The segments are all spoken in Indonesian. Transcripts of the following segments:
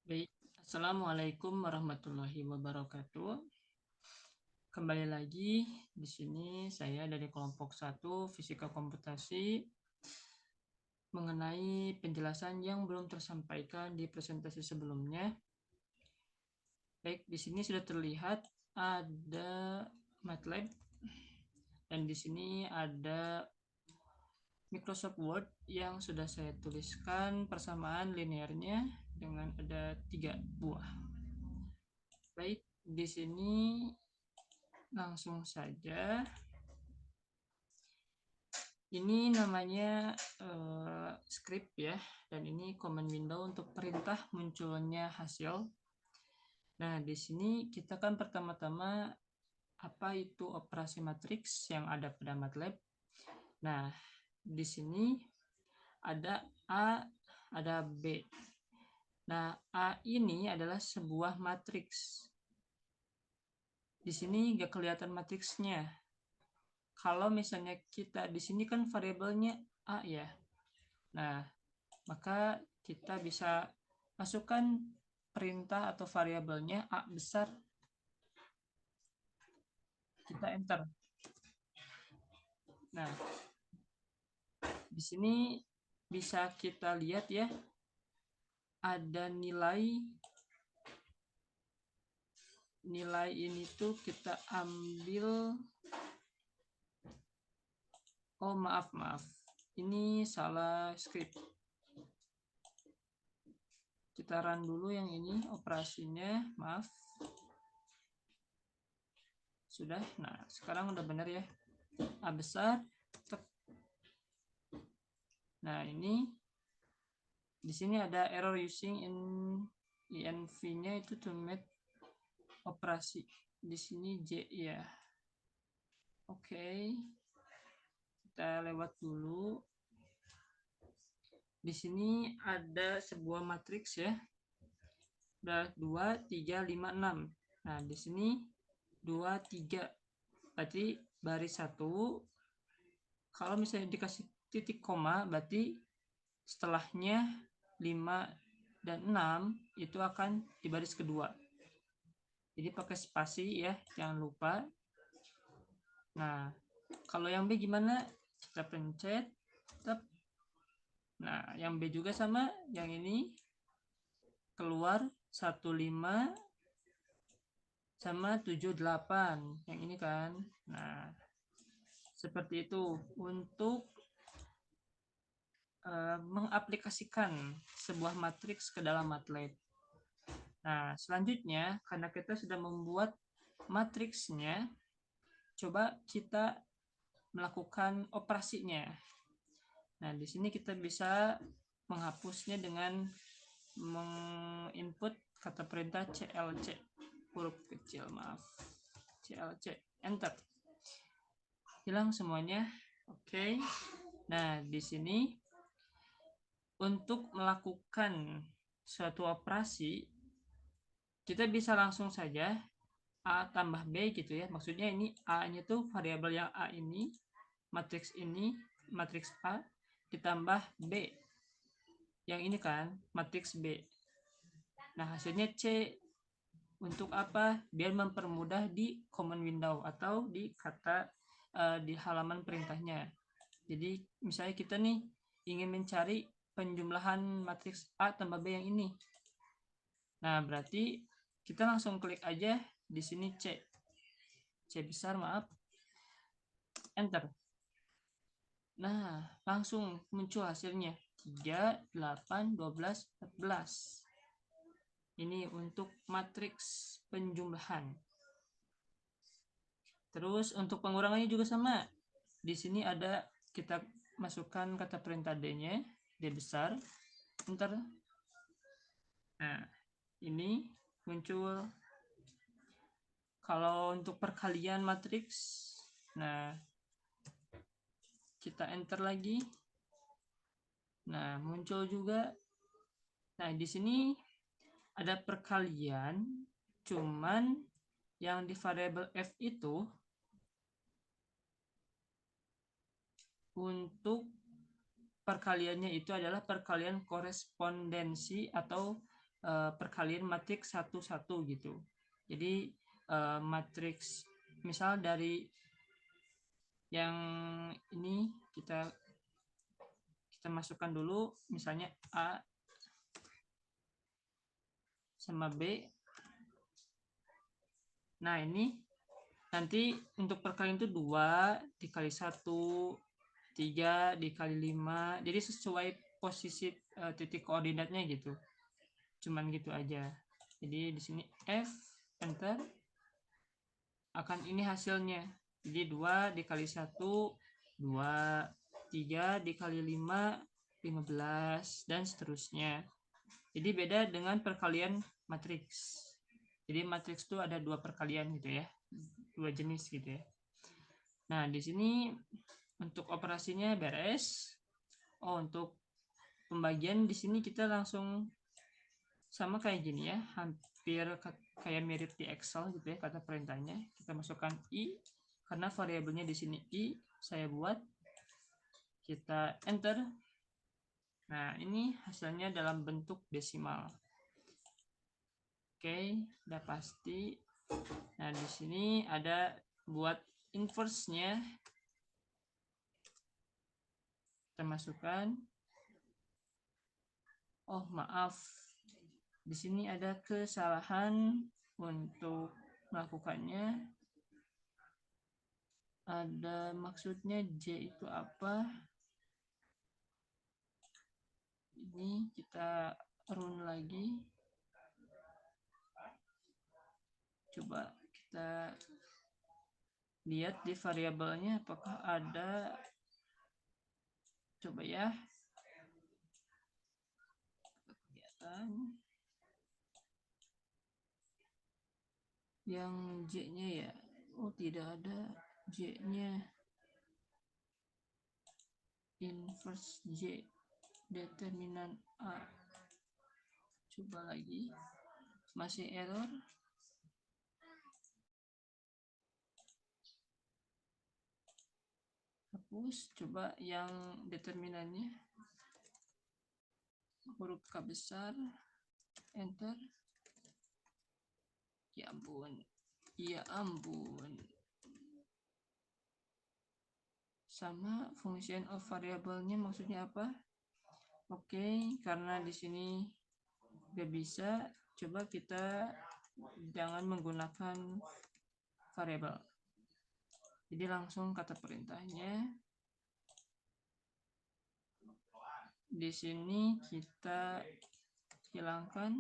Baik, Assalamualaikum warahmatullahi wabarakatuh. Kembali lagi di sini saya dari kelompok 1 Fisika Komputasi mengenai penjelasan yang belum tersampaikan di presentasi sebelumnya. Baik, di sini sudah terlihat ada MATLAB dan di sini ada Microsoft Word yang sudah saya tuliskan persamaan linearnya dengan ada 3 buah. Baik, di sini langsung saja. Ini namanya script ya, dan ini command window untuk perintah munculnya hasil. Nah, di sini kita kan pertama-tama apa itu operasi matriks yang ada pada MATLAB. Nah, di sini ada A, ada B. Nah, A ini adalah sebuah matriks. Di sini nggak kelihatan matriksnya. Kalau misalnya kita di sini kan variabelnya A ya. Nah, maka kita bisa masukkan perintah atau variabelnya A besar, kita enter. Nah, di sini bisa kita lihat ya, ada nilai ini tuh kita ambil. Oh, maaf, ini salah script. Kita run dulu yang ini operasinya, maaf. Sudah. Nah, sekarang udah benar ya. A besar. Nah, ini di sini ada error using env-nya itu to make operasi. Di sini J ya. Oke. Kita lewat dulu. Di sini ada sebuah matriks ya. Udah 2 3 5 6. Nah, di sini 2 3. Berarti baris 1. Kalau misalnya dikasih titik koma, berarti setelahnya 5 dan 6 itu akan di baris kedua. Jadi pakai spasi ya, jangan lupa. Nah, kalau yang B gimana? Kita pencet. Tep. Nah, yang B juga sama, yang ini keluar 15 sama 78. Yang ini kan. Nah, seperti itu untuk mengaplikasikan sebuah matriks ke dalam MATLAB. Nah, selanjutnya karena kita sudah membuat matriksnya, coba kita melakukan operasinya. Nah, di sini kita bisa menghapusnya dengan menginput kata perintah CLC, huruf kecil, maaf. CLC, enter. Hilang semuanya. Oke. Nah, di sini untuk melakukan suatu operasi, kita bisa langsung saja A tambah B gitu ya. Maksudnya ini A-nya tuh variabel yang A ini, matriks A ditambah B. Yang ini kan, matriks B. Nah, hasilnya C. Untuk apa? Biar mempermudah di command window atau di kata di halaman perintahnya. Jadi, misalnya kita nih ingin mencari penjumlahan matriks A tambah B yang ini. Nah, berarti kita langsung klik aja di sini C. C besar, maaf. Enter. Nah, langsung muncul hasilnya. 3, 8, 12, 14. Ini untuk matriks penjumlahan. Terus untuk pengurangannya juga sama. Di sini ada kita masukkan kata perintah D-nya, D besar. Enter. Nah, ini muncul. Kalau untuk perkalian matriks, nah kita enter lagi. Nah, muncul juga. Nah, di sini ada perkalian, cuman yang di variabel F itu untuk perkaliannya itu adalah perkalian korespondensi atau perkalian matriks satu-satu gitu. Jadi matriks misal dari yang ini kita masukkan dulu, misalnya A sama B. Nah, ini nanti untuk perkalian itu 2 dikali 1, 3 dikali 5. Jadi sesuai posisi titik koordinatnya gitu. Cuman gitu aja. Jadi di sini F, enter. Akan ini hasilnya. Jadi 2 dikali 1, 2, 3 dikali 5, 15, dan seterusnya. Jadi beda dengan perkalian matriks. Jadi matriks itu ada 2 perkalian gitu ya. 2 jenis gitu ya. Nah, di sini untuk operasinya beres. Oh, untuk pembagian di sini kita langsung sama kayak gini ya, hampir kayak mirip di Excel gitu ya kata perintahnya. Kita masukkan I karena variabelnya di sini I, saya buat. Kita enter. Nah, ini hasilnya dalam bentuk desimal. Oke, udah pasti. Nah, di sini ada buat inverse-nya. Kita masukkan. Oh, maaf. Di sini ada kesalahan untuk melakukannya. Ada maksudnya J itu apa? Ini kita run lagi. Coba kita lihat di variabelnya apakah ada. Coba ya. Kelihatan. Yang J-nya ya. Oh, tidak ada J-nya. Inverse J. Determinan A. Coba lagi. Masih error. Hapus. Coba yang determinannya. Huruf K besar. Enter. Ya ampun. Ya ampun. Sama function of variabelnya maksudnya apa? Oke, karena di sini gak bisa, coba kita jangan menggunakan variabel. Jadi langsung kata perintahnya. Di sini kita hilangkan.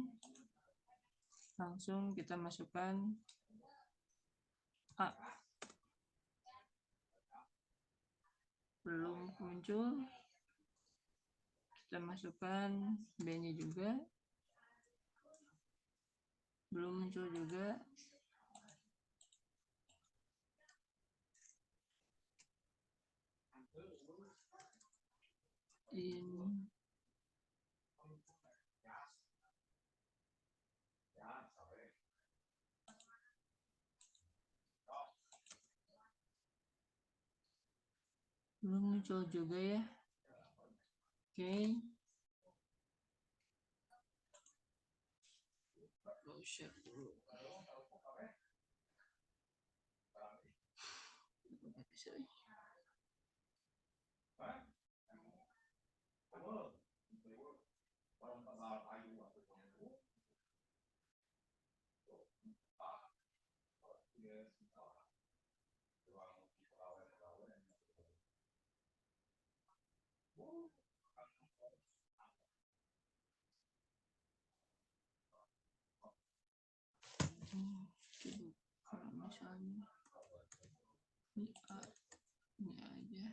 Langsung kita masukkan A. Belum muncul. Kita masukkan B-nya juga. Belum muncul juga. In belum muncul juga ya. Oke. Share dulu. Kalau misalnya ini A, ini aja.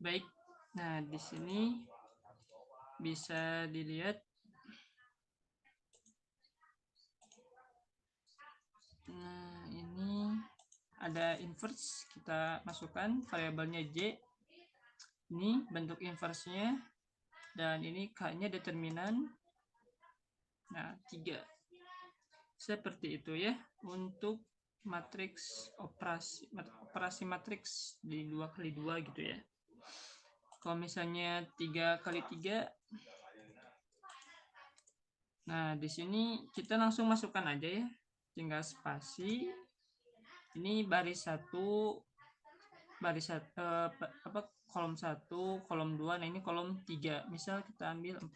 Baik, nah di sini bisa dilihat. Nah, ini ada inverse, kita masukkan variabelnya J. Ini bentuk inverse-nya, dan ini K-nya determinan. Nah, 3. Seperti itu ya untuk matriks operasi matriks di 2x2 gitu ya. Kalau misalnya 3x3, nah di sini kita langsung masukkan aja ya, tinggal spasi. Ini baris 1, kolom 1, kolom 2. Nah ini kolom 3, misal kita ambil 4.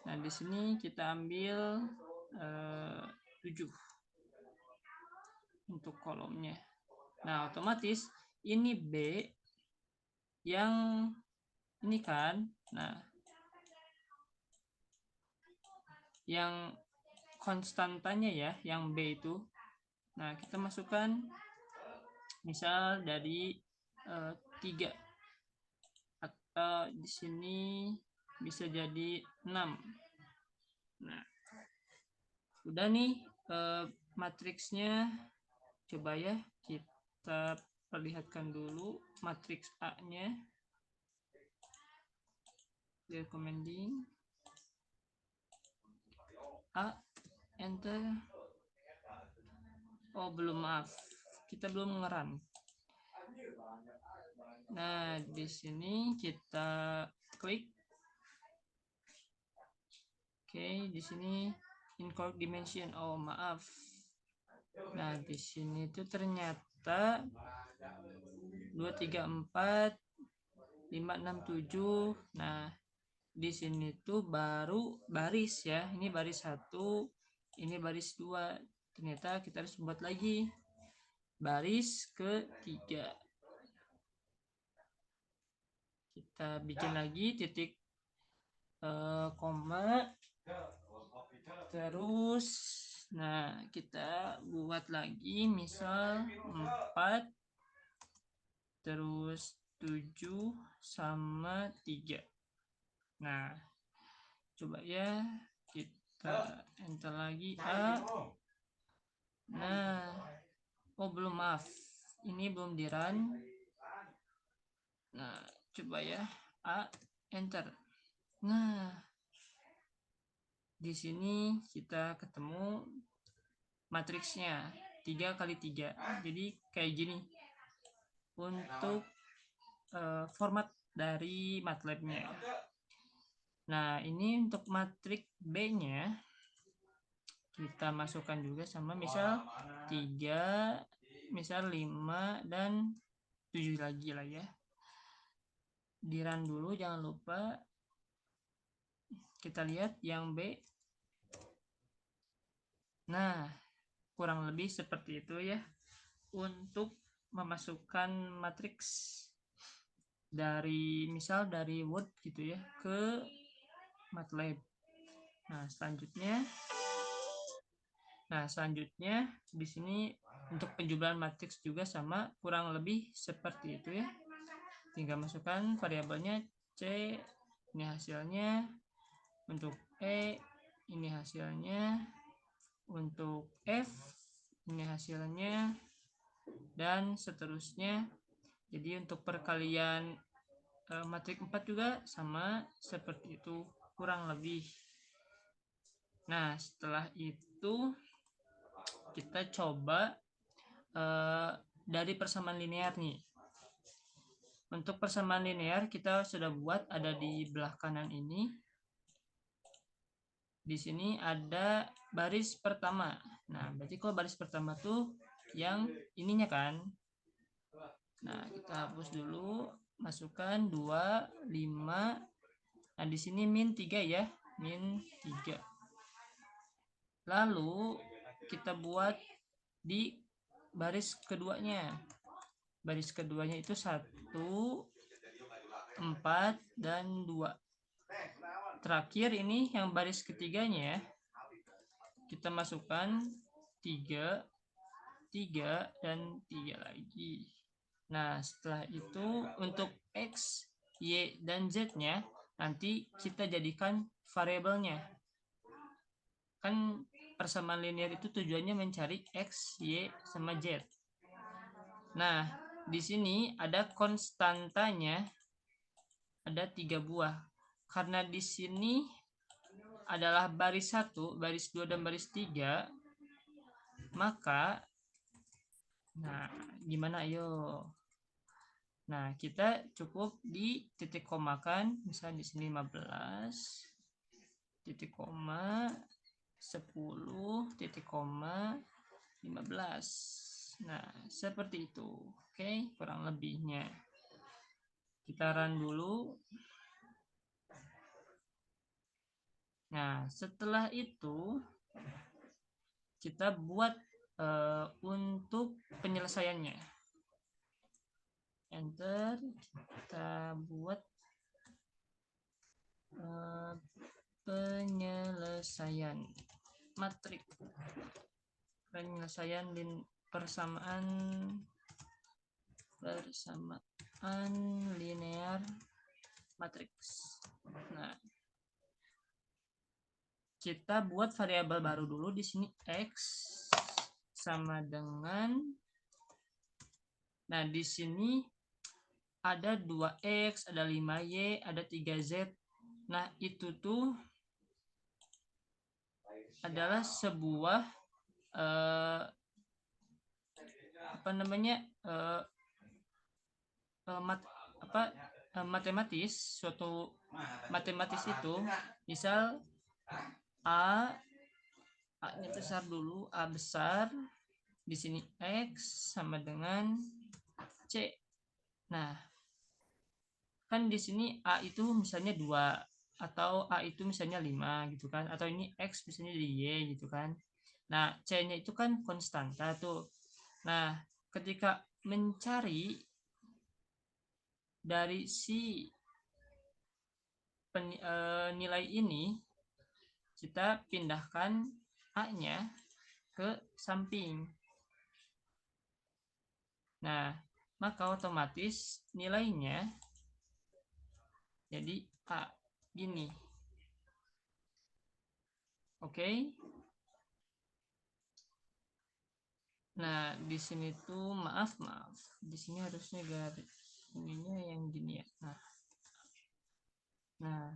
Nah di sini kita ambil 7 untuk kolomnya. Nah otomatis ini B yang ini kan, nah yang konstantanya ya, yang B itu. Nah kita masukkan misal dari 3, atau di sini bisa jadi 6. Nah udah nih matriksnya. Coba ya kita perlihatkan dulu matriks A nya. Clear commanding A, enter. Oh belum, maaf, kita belum ngeran. Nah di sini kita klik. Oke, di sini incorrect dimension. Oh maaf. Nah di sini tuh ternyata 2, 3, 4, 5, 6, 7. Nah di sini tuh baru baris ya, ini baris 1, ini baris 2. Ternyata kita harus buat lagi baris ke-3. Kita bikin lagi titik koma, terus nah kita buat lagi misal 4, terus 7 sama 3. Nah coba ya kita enter lagi A. Nah oh belum, maaf, ini belum di run. Nah coba ya A, enter. Nah di sini kita ketemu matriksnya 3x3. Jadi kayak gini untuk format dari MATLAB-nya. Nah ini untuk matriks B-nya kita masukkan juga sama misal 3, misal 5 dan 7 lagi lah ya. Di run dulu, jangan lupa. Kita lihat yang B. Nah kurang lebih seperti itu ya untuk memasukkan matriks dari misal dari Word gitu ya ke MATLAB. Nah selanjutnya di sini untuk penjumlahan matriks juga sama, kurang lebih seperti itu ya. Tinggal masukkan variabelnya C, ini hasilnya. Untuk E, ini hasilnya. Untuk F, ini hasilnya, dan seterusnya. Jadi untuk perkalian matriks 4 juga sama seperti itu kurang lebih. Nah setelah itu kita coba dari persamaan linear nih. Untuk persamaan linear kita sudah buat, ada di belah kanan ini. di sini ada baris pertama. Nah, berarti kalau baris pertama tuh yang ininya kan. Nah, kita hapus dulu, masukkan 2, 5. Nah, di sini min 3 ya, min 3. Lalu kita buat di baris keduanya. Baris keduanya itu 1, 4, dan 2. Terakhir ini yang baris ketiganya kita masukkan 3, 3, dan 3 lagi. Nah, setelah itu untuk X, Y, dan Z-nya nanti kita jadikan variabelnya. Kan persamaan linear itu tujuannya mencari X, Y, sama Z. Nah, di sini ada konstantanya, ada 3 buah. Karena di sini adalah baris 1, baris 2, dan baris 3, maka gimana ayo? Nah, kita cukup di titik komakan, misalnya di sini 15, titik koma, 10, titik koma, 15. Nah, seperti itu. Oke, kurang lebihnya. Kita run dulu. Nah, setelah itu kita buat untuk penyelesaiannya. Enter, kita buat penyelesaian matriks, penyelesaian persamaan linear matriks. Nah, kita buat variabel baru dulu di sini, X sama dengan, nah di sini ada 2X, ada 5Y, ada 3Z. Nah, itu tuh adalah sebuah matematis. Suatu matematis itu misal A-nya besar dulu, A besar, di sini X sama dengan C. Nah, kan di sini A itu misalnya 2, atau A itu misalnya 5 gitu kan, atau ini X misalnya di Y gitu kan. Nah, C-nya itu kan konstanta tuh. Nah, ketika mencari dari si nilai ini, kita pindahkan A-nya ke samping. Nah, maka otomatis nilainya jadi A gini. Oke. Nah, di sini tuh maaf. Di sini harusnya garis ininya yang gini ya. Nah,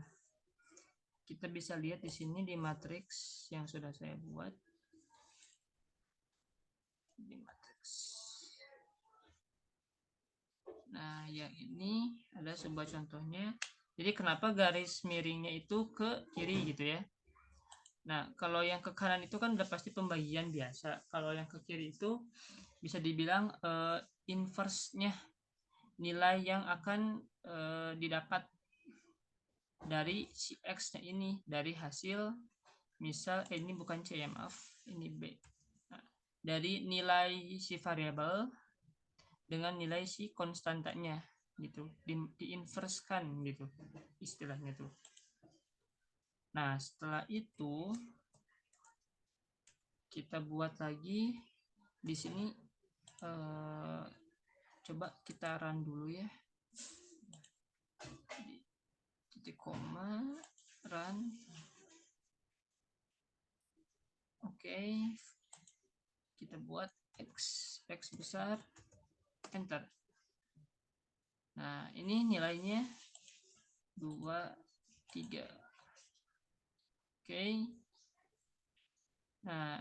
kita bisa lihat di sini di matriks yang sudah saya buat. Di matriks. Nah, yang ini ada sebuah contohnya. Jadi kenapa garis miringnya itu ke kiri gitu ya? Nah, kalau yang ke kanan itu kan udah pasti pembagian biasa. Kalau yang ke kiri itu bisa dibilang inverse-nya, nilai yang akan didapat dari si X-nya ini, dari hasil misal ini bukan C ya, maaf, ini B. Nah, dari nilai si variabel dengan nilai si konstantanya gitu, diinverskan gitu istilahnya tuh. Nah, setelah itu kita buat lagi di sini, coba kita run dulu ya, titik koma, run. Oke, kita buat X besar, enter. Nah, ini nilainya 2, 3. Oke. Nah,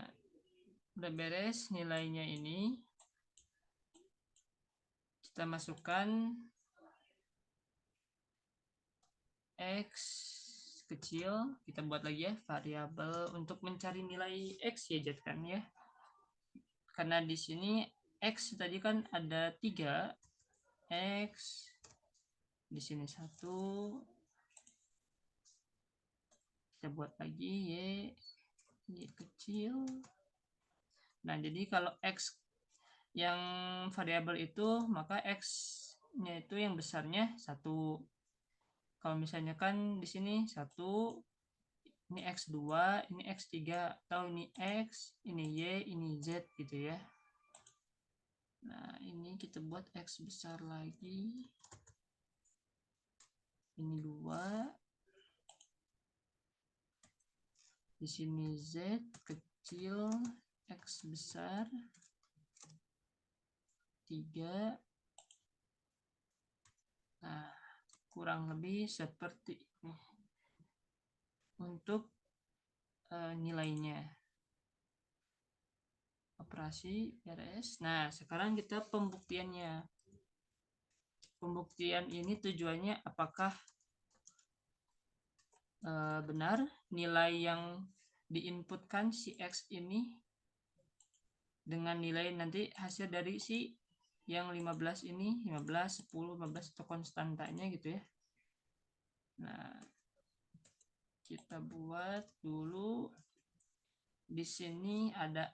udah beres nilainya ini. Kita masukkan X kecil, kita buat lagi ya variabel untuk mencari nilai x, y, z kan ya. Karena di sini x tadi kan ada 3, x di sini 1, kita buat lagi y kecil. Nah, jadi kalau x yang variabel itu, maka x-nya itu yang besarnya 1. Kalau misalnya kan di sini 1, ini x2, ini x3, atau ini x, ini y, ini z gitu ya. Nah, ini kita buat x besar lagi. Ini 2. Di sini z kecil, x besar 3. Nah, kurang lebih seperti ini untuk nilainya. Operasi beres. Nah, sekarang kita pembuktiannya. Pembuktian ini tujuannya apakah benar nilai yang diinputkan si x ini dengan nilai nanti hasil dari si yang 15 ini, 15, 10, 15 atau konstantanya gitu ya. Nah, kita buat dulu. Di sini ada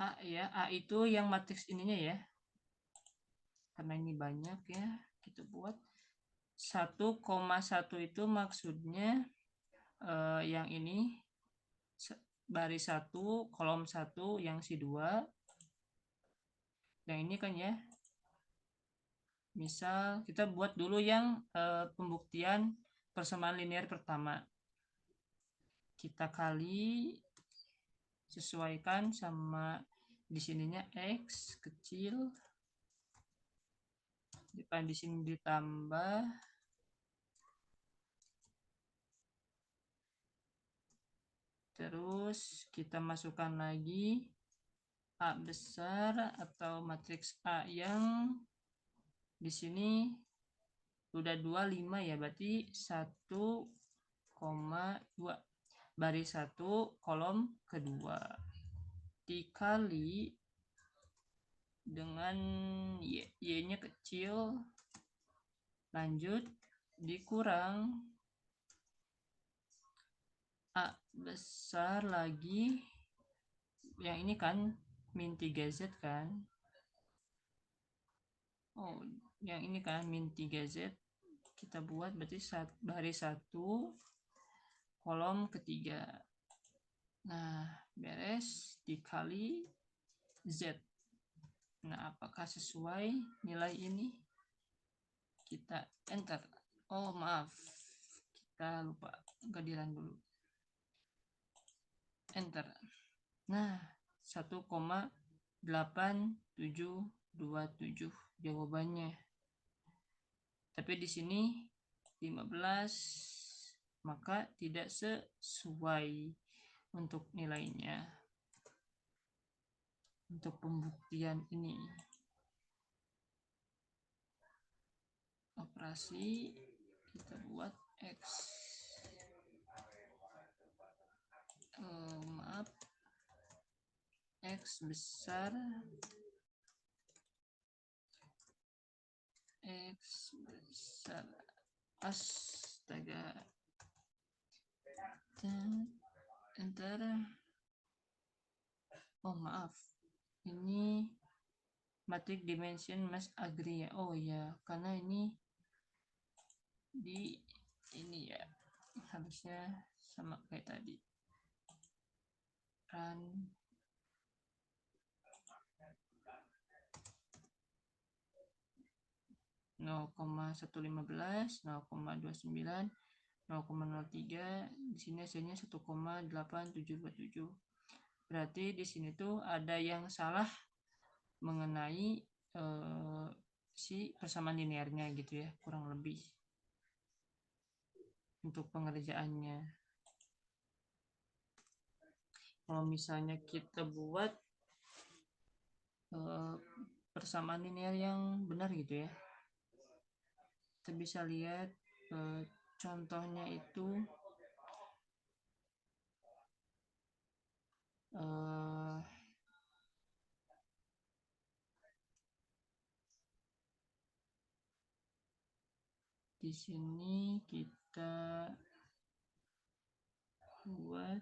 A ya. A itu yang matriks ininya ya. Karena ini banyak ya, kita buat 1,1 itu maksudnya yang ini baris 1, kolom 1 yang si 2. Yang ini kan ya. Misal kita buat dulu yang pembuktian persamaan linear pertama. Kita kali sesuaikan sama di sininya x kecil. Di sini ditambah terus kita masukkan lagi A besar atau matriks A yang di sini udah 25 ya, berarti 1,2 baris 1 kolom kedua dikali dengan y-nya kecil, lanjut dikurang A besar lagi yang ini kan min 3z kan. Oh, yang ini kan min 3z kita buat berarti baris 1 kolom ketiga. Nah, beres dikali z. Nah, apakah sesuai nilai ini? Kita enter. Oh, maaf. Kita lupa kehadiran dulu. Enter. Nah, 1,8727 jawabannya. Tapi di sini 15, maka tidak sesuai untuk nilainya. Untuk pembuktian ini. Operasi kita buat x. Maaf. X besar. X besar. Astaga. Enter. Oh, maaf. Ini matrix dimension mas agree ya. Oh ya, karena ini di ini ya. Harusnya sama kayak tadi. Run. Nol koma 115, 0,29, 0,03. Di sini hasilnya 1,8727. Berarti di sini tuh ada yang salah mengenai si persamaan linearnya gitu ya, kurang lebih untuk pengerjaannya. Kalau misalnya kita buat persamaan linear yang benar gitu ya, kita bisa lihat contohnya itu di sini kita buat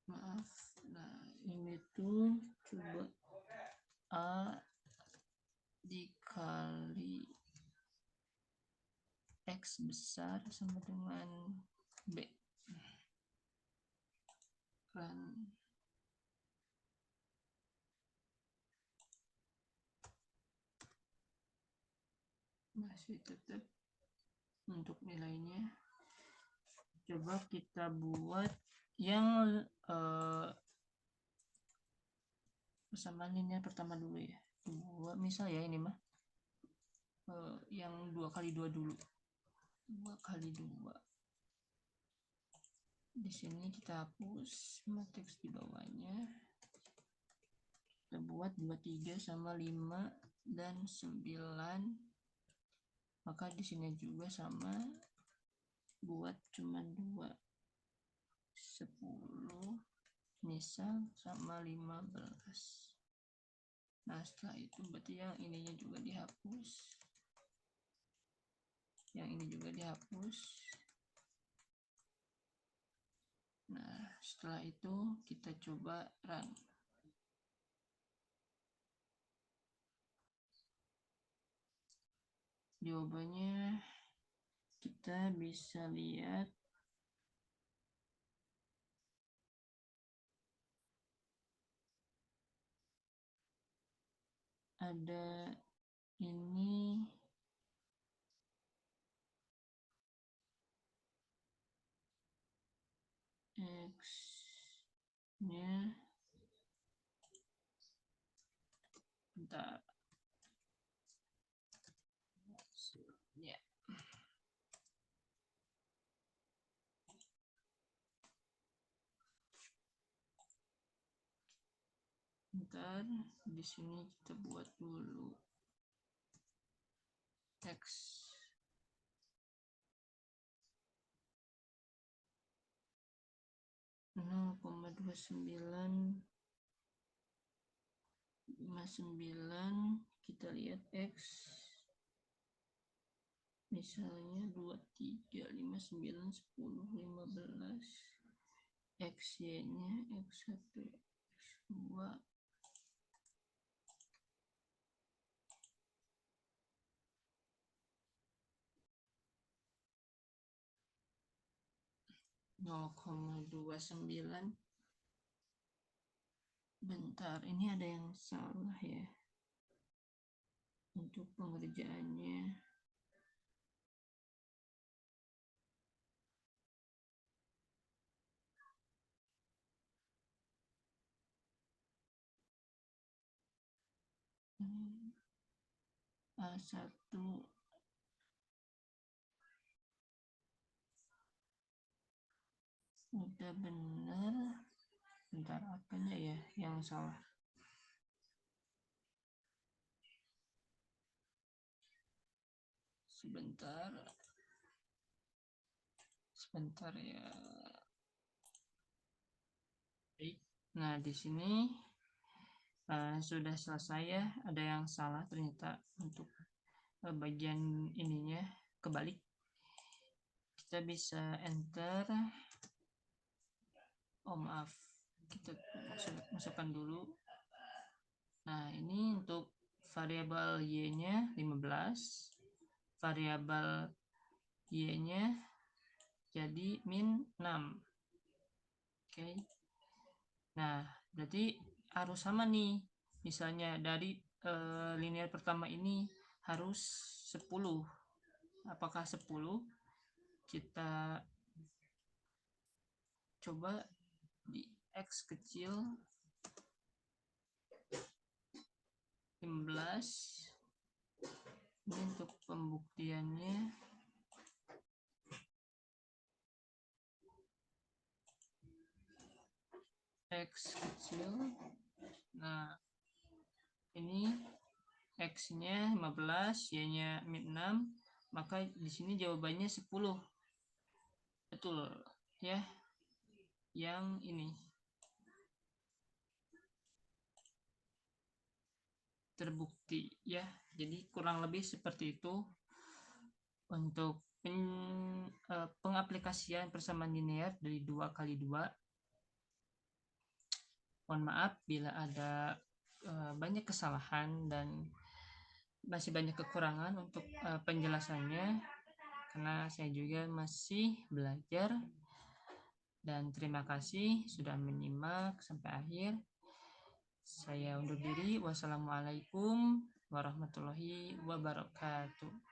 maaf. Nah, ini tuh coba A dikali X besar sama dengan B. Run. Masih tetap untuk nilainya. Coba kita buat yang persamaan linear pertama dulu ya. Misal ya ini mah yang 2 kali 2 dulu. 2 kali 2. Di sini kita hapus matriks di bawahnya. Kita buat 23 sama 5 dan 9. Maka di sini juga sama, buat cuma 2. 10 misal sama 15. Nah, setelah itu berarti yang ininya juga dihapus. Yang ini juga dihapus. Nah, setelah itu kita coba run. Jawabannya kita bisa lihat ada ini X-nya bentar ya. Bentar, di sini kita buat dulu X 0,2959. Kita lihat X misalnya 23, 59, 10, 15. XY nya X1, X2, 0,29. Bentar, ini ada yang salah ya untuk pengerjaannya. A1 udah bener. Bentar, apanya ya yang salah? Sebentar ya. Nah, di sini sudah selesai ya. Ada yang salah ternyata untuk bagian ininya kebalik. Kita bisa enter. Oh maaf, kita masukkan dulu. Nah, ini untuk variabel y-nya 15, variabel y-nya jadi min 6. Oke. Nah, berarti harus sama nih. Misalnya dari linear pertama ini harus 10. Apakah 10? Kita coba di X kecil 15. Ini untuk pembuktiannya. X kecil. Nah, ini X-nya 15, Y-nya min 6, maka di sini jawabannya 10. Betul ya. Yang ini terbukti ya. Jadi kurang lebih seperti itu untuk pengaplikasian persamaan linear dari 2 kali 2. Mohon maaf bila ada banyak kesalahan dan masih banyak kekurangan untuk penjelasannya, karena saya juga masih belajar. Dan terima kasih sudah menyimak sampai akhir. Saya undur diri. Wassalamualaikum warahmatullahi wabarakatuh.